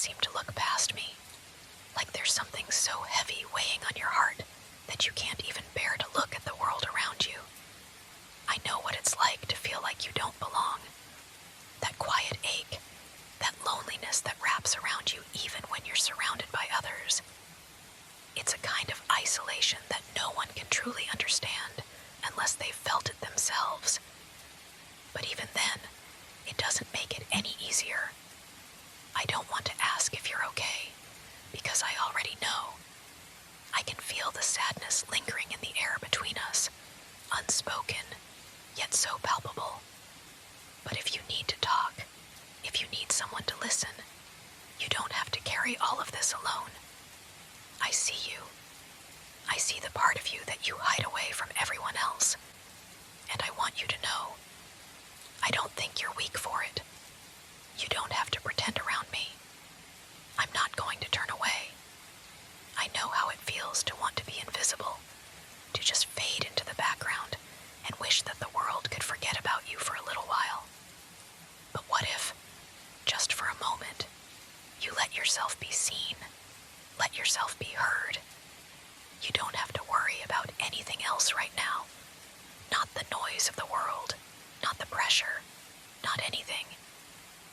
seem to look past me, like there's something so heavy weighing on your heart that you can't even bear to look at the world around you. I know what it's like to feel like you don't belong. That quiet ache, that loneliness that wraps around you even when you're surrounded by others. It's a kind of isolation that no one can truly understand unless they've felt it themselves. But even then, it doesn't make it any easier. I don't want to ask if you're okay, because I already know. I can feel the sadness lingering in the air between us, unspoken, yet so palpable. But if you need to talk, if you need someone to listen, you don't have to carry all of this alone. I see you. I see the part of you that you hide away from everyone else. And I want you to know, I don't think you're weak for it. You don't have to pretend around me. I'm not going to turn away. I know how it feels to want to be invisible, to just fade into the background and wish that the world could forget about you for a little while. But what if, just for a moment, you let yourself be seen, let yourself be heard? You don't have to worry about anything else right now. Not the noise of the world, not the pressure, not anything.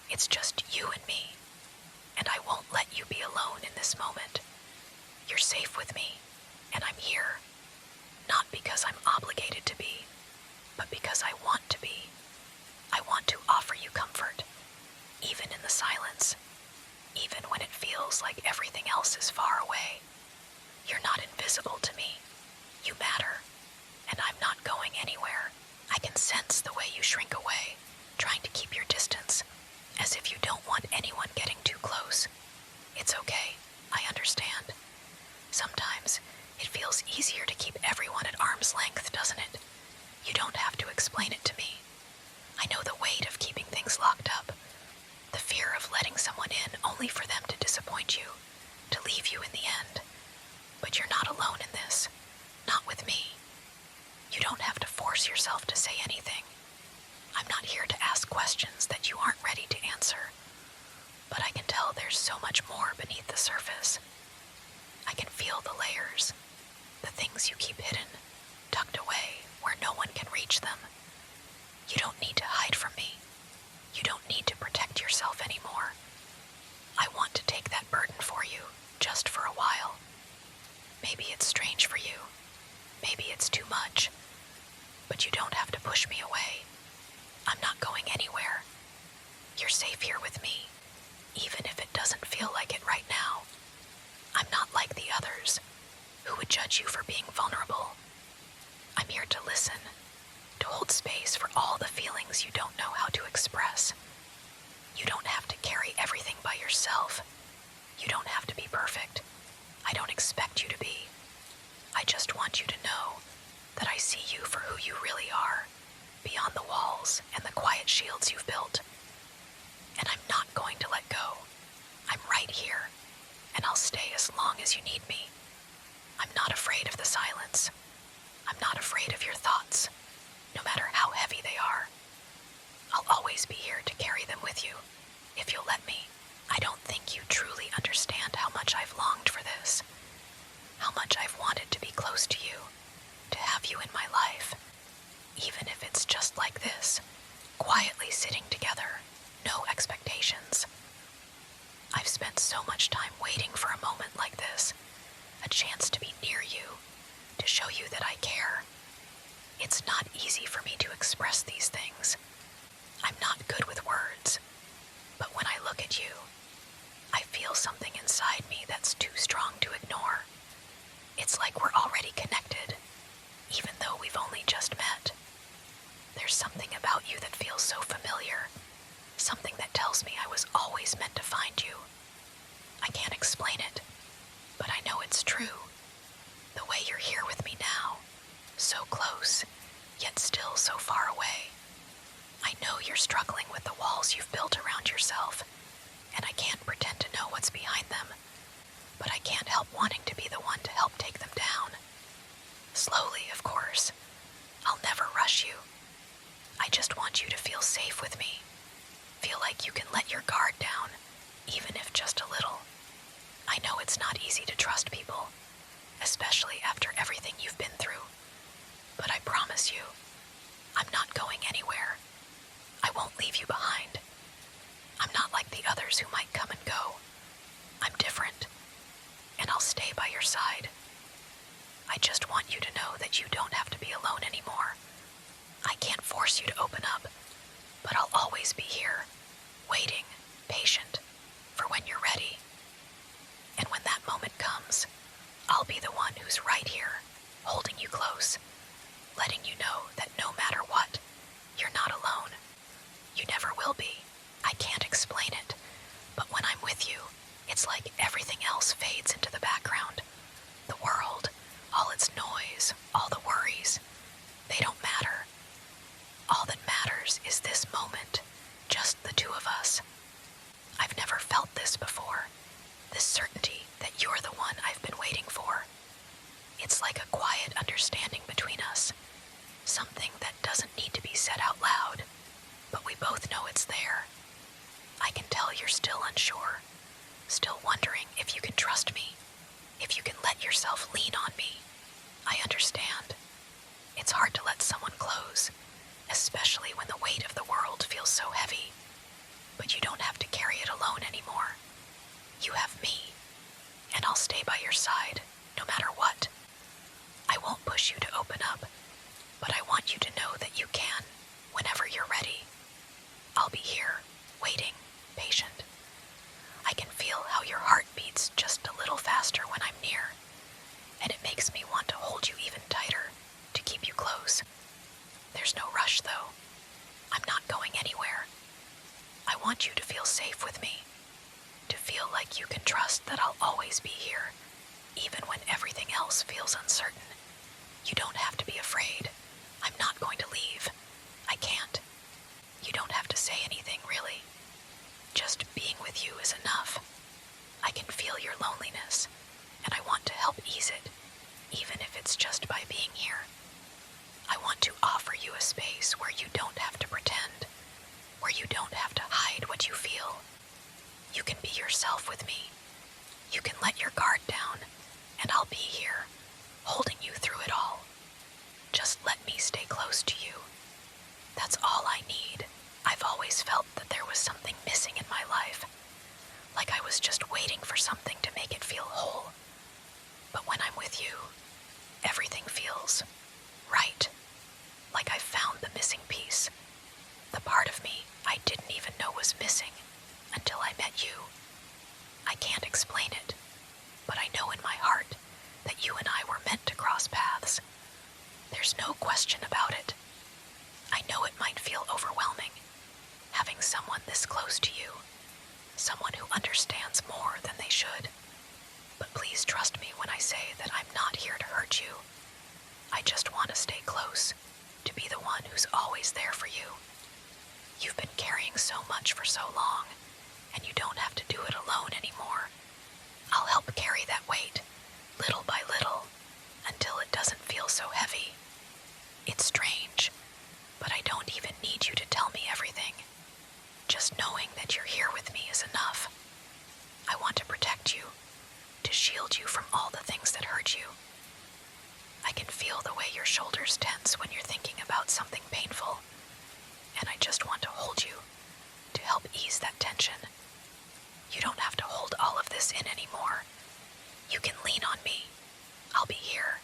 It's just you and me, and I won't let you be alone in this moment. You're safe with me, and I'm here, not because I'm obligated to be, but because I want to be. I want to offer you comfort, even in the silence, even when it feels like everything else is far away. You're not invisible to me. You matter, and I'm not going anywhere. I can sense the way you shrink away, trying to keep your distance, as if you don't want anyone getting too close. It's okay, I understand. Sometimes it feels easier to keep everyone at arm's length, doesn't it? You don't have to explain it to me. I know the weight of keeping things locked up, the fear of letting someone in only for them to disappoint you, to leave you in the end. But you're not alone in this, not with me. You don't have to force yourself to say anything. I'm not here to ask questions that you aren't ready to answer, but I can tell there's so much more beneath the surface. I can feel the layers, the things you keep hidden, tucked away where no one can reach them. You don't need to hide from me. You don't need to protect yourself anymore. I want to take that burden for you, just for a while. Maybe it's strange for you. Maybe it's too much. But you don't have to push me away. I'm not going anywhere. You're safe here with me, even if it doesn't feel like it right now. I'm not like the others, who would judge you for being vulnerable. I'm here to listen, to hold space for all the feelings you don't know how to express. You don't have to carry everything by yourself. You don't have to be perfect. I don't expect you to be. I just want you to know that I see you for who you really are, beyond the walls and the quiet shields you've built. And I'm not going to let go. I'm right here, and I'll stay as long as you need me. I'm not afraid of the silence. I'm not afraid of your thoughts, no matter how heavy they are. I'll always be here to carry them with you, if you'll let me. I don't think you truly understand how much I've longed for this, how much I've wanted to be close to you, to have you in my life, even if it's just like this, quietly sitting together, no expectations. I've spent so much time waiting for a moment like this, a chance to be near you, to show you that I care. It's not easy for me to express these things. I'm not good with words, but when I look at you, I feel something inside me that's too strong to ignore. It's like we're already connected, even though we've only just met. There's something about you that feels so familiar, something that tells me I was always meant to find you. I can't explain it, but I know it's true. The way you're here with me now, so close, yet still so far away. I know you're struggling with the walls you've built around yourself, and I can't pretend to know what's behind them, but I can't help wanting to be the one to help take them down. Slowly, of course. I'll never rush you. I just want you to feel safe with me. Feel like you can let your guard others who might come and go. I'm different, and I'll stay by your side. I just want you to know that you don't have to be alone anymore. I can't force you to open up, but I'll always be here, waiting, patient, for when you're ready. And when that moment comes, I'll be the one who's right here, holding you close, letting you know that no matter what, you're not alone. You never will be. I can't explain it, but when I'm with you, it's like everything else fades into the background. The world, all its noise, all the worries, they don't matter. All that matters is this moment, just the two of us. I've never felt this before, this certainty that you're the one I've been waiting for. It's like a quiet understanding between us, something that doesn't need to be said out loud, but we both know it's there. I can tell you're still unsure, still wondering if you can trust me, if you can let yourself lean on me. I understand. It's hard to let someone close, especially when the weight of the world feels so heavy. But you don't have to carry it alone anymore. You have me, and I'll stay by your side, no matter what. I won't push you to open up, but I want you to know that you can, whenever you're ready. I'll be here, waiting, patient. I can feel how your heart beats just a little faster when I'm near, and it makes me want to hold you even tighter, to keep you close. There's no rush, though. I'm not going anywhere. I want you to feel safe with me, to feel like you can trust that I'll always be here, even when everything else feels uncertain. You don't have to be afraid. I'm not going to leave. I can't. You don't have to say anything, really. Just being with you is enough. I can feel your loneliness, and I want to help ease it, even if it's just by being here. I want to offer you a space where you don't have to pretend, where you don't have to hide what you feel. You can be yourself with me. You can let your guard down, and I'll be here, holding you through it all. Just let me stay close to you. That's all I need. I've always felt that there was something missing in my life, like I was just waiting for something to make it feel whole. But when I'm with you, everything feels right, like I found the missing piece, the part of me I didn't even know was missing until I met you. I can't explain it, but I know in my heart that you and I were meant to cross paths. There's no question about it. I know it might feel overwhelming, having someone this close to you, someone who understands more than they should. But please trust me when I say that I'm not here to hurt you. I just want to stay close, to be the one who's always there for you. You've been carrying so much for so long, and you don't have to do it alone anymore. I'll help carry that weight, little by little, until it doesn't feel so heavy. It's strange, but I don't even need you to tell me everything. Just knowing that you're here with me is enough. I want to protect you, to shield you from all the things that hurt you. I can feel the way your shoulders tense when you're thinking about something painful, and I just want to hold you, to help ease that tension. You don't have to hold all of this in anymore. You can lean on me. I'll be here.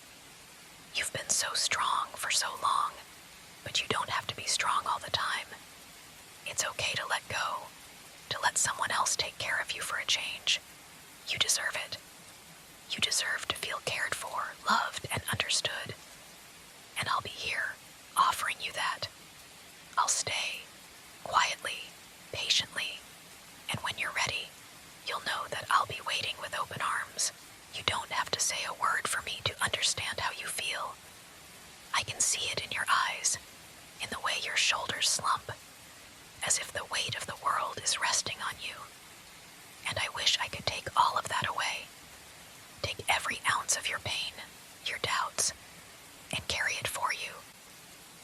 You've been so strong for so long, but you don't have to be strong all the time. It's okay to let go, to let someone else take care of you for a change. You deserve it. You deserve to feel cared for, loved, and understood. And I'll be here, offering you that. I'll stay, quietly, patiently, and when you're ready, you'll know that I'll be waiting with open arms. You don't have to say a word for me to understand how you feel. I can see it in your eyes, in the way your shoulders slump, as if the weight of the world is resting on you. And I wish I could take all of that away, take every ounce of your pain, your doubts, and carry it for you.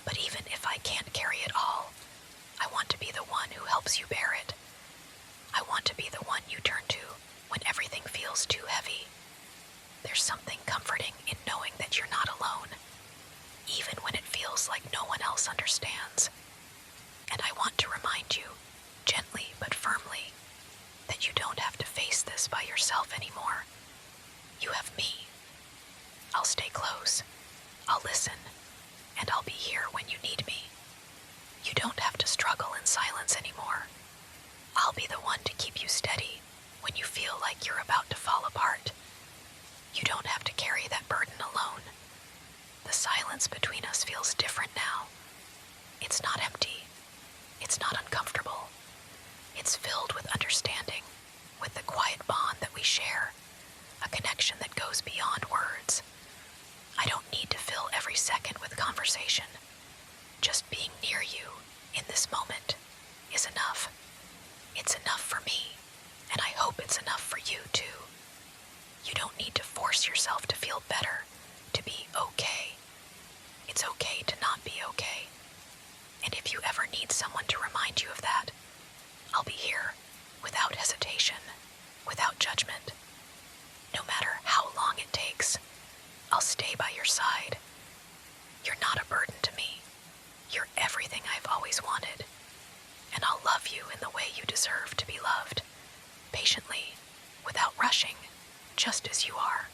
But even if I can't carry it all, I want to be the one who helps you bear it. I want to be the one you turn to when everything feels too heavy. There's something comforting in knowing that you're not alone, even when it feels like no one else understands. And I want to remind you, gently but firmly, this by yourself anymore. You have me. I'll stay close. I'll listen. And I'll be here when you need me. You don't have to struggle in silence anymore. I'll be the one to keep you steady when you feel like you're about to fall apart. You don't have to carry that burden alone. The silence between us feels different now. It's not empty. It's not uncomfortable. It's filled with understanding, with the quiet bond that we share, a connection that goes beyond words. I don't need to fill every second with conversation. Just being near you in this moment is enough. It's enough for me, and I hope it's enough for you too. You don't need to force yourself to feel better, to be okay. It's okay to not be okay. And if you ever need someone to remind you of that, I'll be here, without hesitation, without judgment. No matter how long it takes, I'll stay by your side. You're not a burden to me. You're everything I've always wanted. And I'll love you in the way you deserve to be loved, patiently, without rushing, just as you are.